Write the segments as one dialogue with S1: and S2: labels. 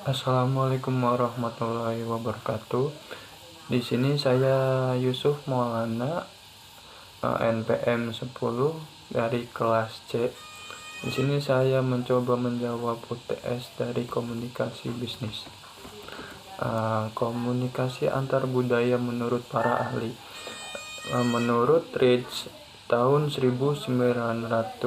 S1: Assalamualaikum warahmatullahi wabarakatuh. Di sini saya Yusuf Maulana, NPM 10 dari kelas C. Di sini saya mencoba menjawab UTS dari komunikasi bisnis. Komunikasi antar budaya menurut para ahli. Menurut Rich tahun 1974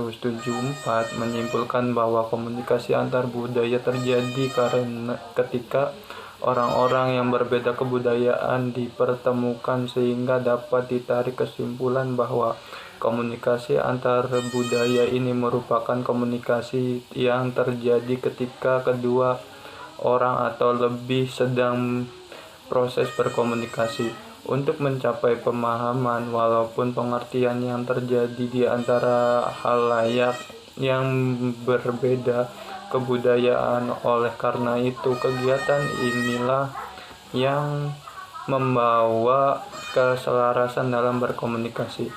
S1: menyimpulkan bahwa komunikasi antar budaya terjadi karena ketika orang-orang yang berbeda kebudayaan dipertemukan, sehingga dapat ditarik kesimpulan bahwa komunikasi antar budaya ini merupakan komunikasi yang terjadi ketika kedua orang atau lebih sedang proses berkomunikasi. Untuk mencapai pemahaman walaupun pengertian yang terjadi di antara halayak yang berbeda kebudayaan. Oleh karena itu, kegiatan inilah yang membawa keselarasan dalam berkomunikasi.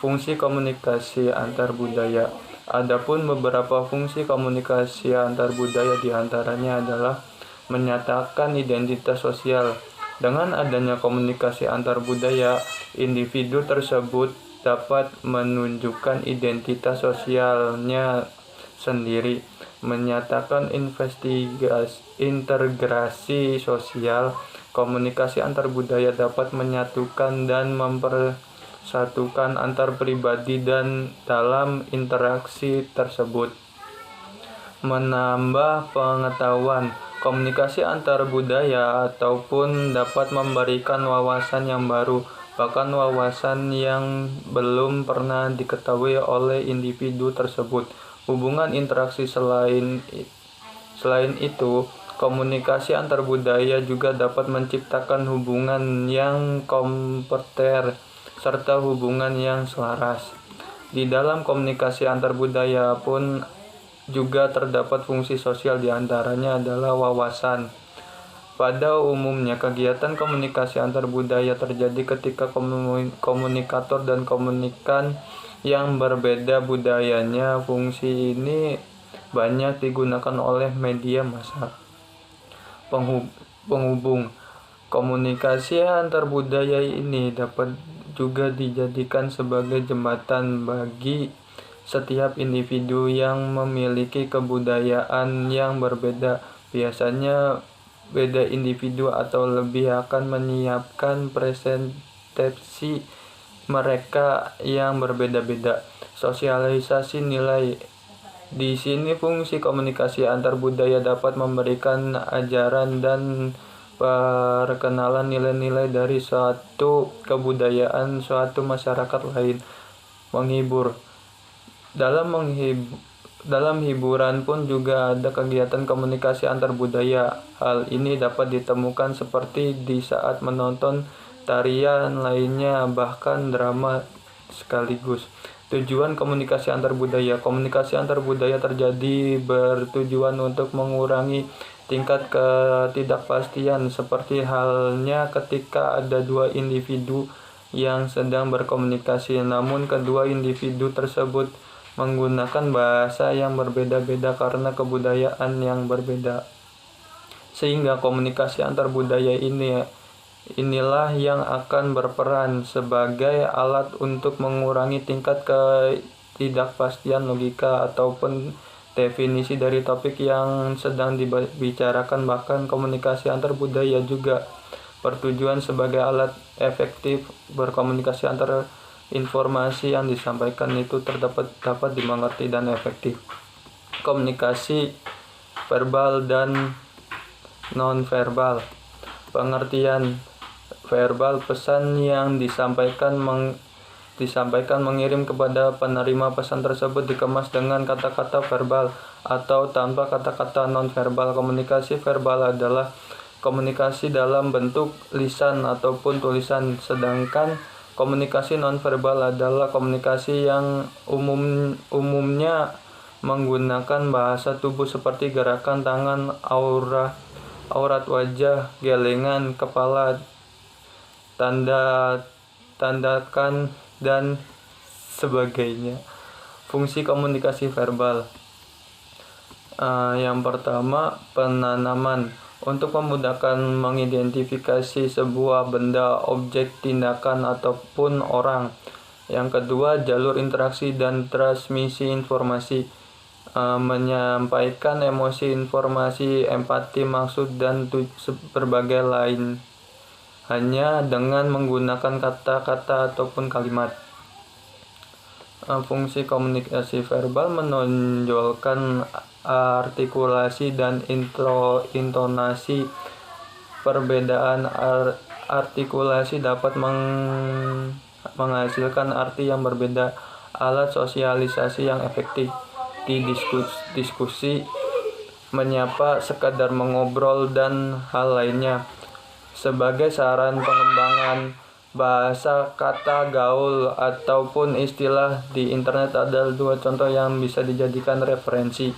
S1: Fungsi komunikasi antar budaya. Adapun beberapa fungsi komunikasi antar budaya diantaranya adalah menyatakan identitas sosial. Dengan adanya komunikasi antar budaya, individu tersebut dapat menunjukkan identitas sosialnya sendiri, menyatakan integrasi sosial. Komunikasi antar budaya dapat menyatukan dan mempersatukan antar pribadi dan dalam interaksi tersebut menambah pengetahuan. Komunikasi antar budaya ataupun dapat memberikan wawasan yang baru, bahkan wawasan yang belum pernah diketahui oleh individu tersebut. Hubungan interaksi selain itu, komunikasi antar budaya juga dapat menciptakan hubungan yang komplementer serta hubungan yang selaras. Di dalam komunikasi antar budaya pun juga terdapat fungsi sosial, diantaranya adalah wawasan. Pada umumnya, kegiatan komunikasi antar budaya terjadi ketika komunikator dan komunikan yang berbeda budayanya. Fungsi ini banyak digunakan oleh media massa penghubung. Komunikasi antar budaya ini dapat juga dijadikan sebagai jembatan bagi setiap individu yang memiliki kebudayaan yang berbeda. Biasanya beda individu atau lebih akan menyiapkan presentasi mereka yang berbeda-beda. Sosialisasi nilai. Di sini fungsi komunikasi antar budaya dapat memberikan ajaran dan perkenalan nilai-nilai dari suatu kebudayaan suatu masyarakat lain. Menghibur. Dalam hiburan pun juga ada kegiatan komunikasi antar budaya. Hal ini dapat ditemukan seperti di saat menonton tarian lainnya, bahkan drama sekaligus. Tujuan komunikasi antar budaya. Komunikasi antar budaya terjadi bertujuan untuk mengurangi tingkat ketidakpastian, seperti halnya ketika ada dua individu yang sedang berkomunikasi, namun kedua individu tersebut menggunakan bahasa yang berbeda-beda karena kebudayaan yang berbeda. Sehingga komunikasi antar budaya inilah yang akan berperan sebagai alat untuk mengurangi tingkat ketidakpastian logika ataupun definisi dari topik yang sedang dibicarakan. Bahkan komunikasi antar budaya juga bertujuan sebagai alat efektif berkomunikasi antar informasi yang disampaikan itu dapat dimengerti dan efektif. Komunikasi verbal dan non-verbal. Pengertian verbal: pesan yang disampaikan mengirim kepada penerima pesan tersebut dikemas dengan kata-kata verbal atau tanpa kata-kata non-verbal. Komunikasi verbal adalah komunikasi dalam bentuk lisan ataupun tulisan, sedangkan komunikasi non-verbal adalah komunikasi yang umumnya menggunakan bahasa tubuh seperti gerakan tangan, aurat wajah, gelengan kepala, tandakan, dan sebagainya. Fungsi komunikasi verbal. Yang pertama, penanaman. untuk memudahkan mengidentifikasi sebuah benda, objek, tindakan, ataupun orang. Yang kedua, jalur interaksi dan transmisi informasi. Menyampaikan emosi, informasi, empati, maksud, dan berbagai lain hanya dengan menggunakan kata-kata ataupun kalimat. Fungsi komunikasi verbal menonjolkan artikulasi dan intonasi. Perbedaan artikulasi dapat menghasilkan arti yang berbeda. Alat sosialisasi yang efektif di diskusi, menyapa, sekadar mengobrol, dan hal lainnya. Sebagai saran pengembangan bahasa, kata gaul, ataupun istilah di internet, ada 2 contoh yang bisa dijadikan referensi.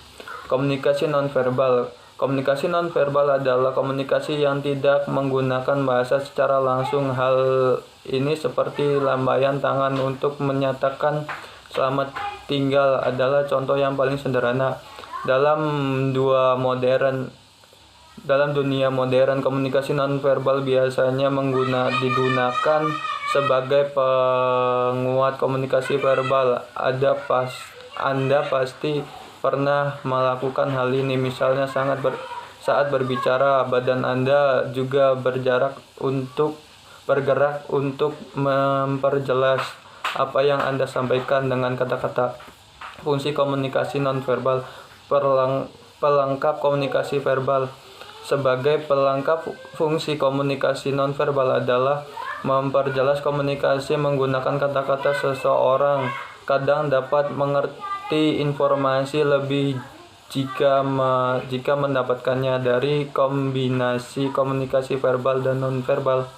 S1: Komunikasi nonverbal. Komunikasi nonverbal adalah komunikasi yang tidak menggunakan bahasa secara langsung. Hal ini seperti lambaian tangan untuk menyatakan selamat tinggal adalah contoh yang paling sederhana. Dalam dunia modern, komunikasi nonverbal biasanya digunakan sebagai penguat komunikasi verbal. Anda pasti pernah melakukan hal ini, misalnya saat berbicara, badan Anda juga bergerak untuk memperjelas apa yang Anda sampaikan dengan kata-kata. Fungsi komunikasi nonverbal. Pelengkap komunikasi verbal. Sebagai pelengkap, fungsi komunikasi nonverbal adalah memperjelas komunikasi menggunakan kata-kata. Seseorang kadang dapat mengerti informasi lebih jika mendapatkannya dari kombinasi komunikasi verbal dan nonverbal.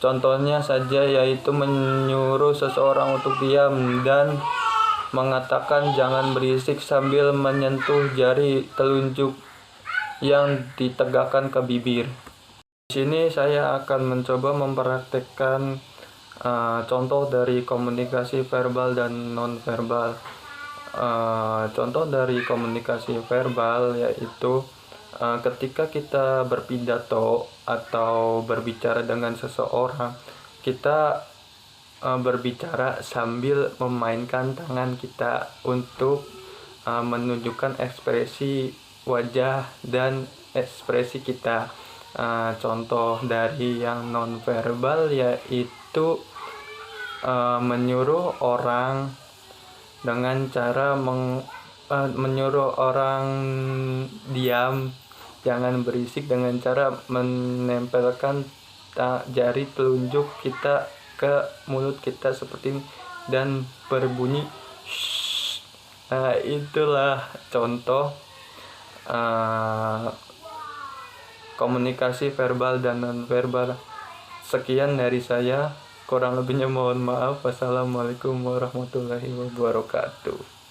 S1: Contohnya saja yaitu menyuruh seseorang untuk diam dan mengatakan jangan berisik sambil menyentuh jari telunjuk yang ditegakkan ke bibir. Di sini saya akan mencoba mempraktekkan contoh dari komunikasi verbal dan nonverbal. Contoh dari komunikasi verbal yaitu ketika kita berpidato atau berbicara dengan seseorang, kita berbicara sambil memainkan tangan kita untuk menunjukkan ekspresi wajah dan ekspresi kita. Contoh dari yang nonverbal yaitu menyuruh orang dengan cara menyuruh orang diam, jangan berisik, dengan cara menempelkan jari telunjuk kita ke mulut kita seperti ini dan berbunyi shh. Itulah contoh komunikasi verbal dan nonverbal. Sekian dari saya, kurang lebihnya mohon maaf. Wassalamualaikum warahmatullahi wabarakatuh.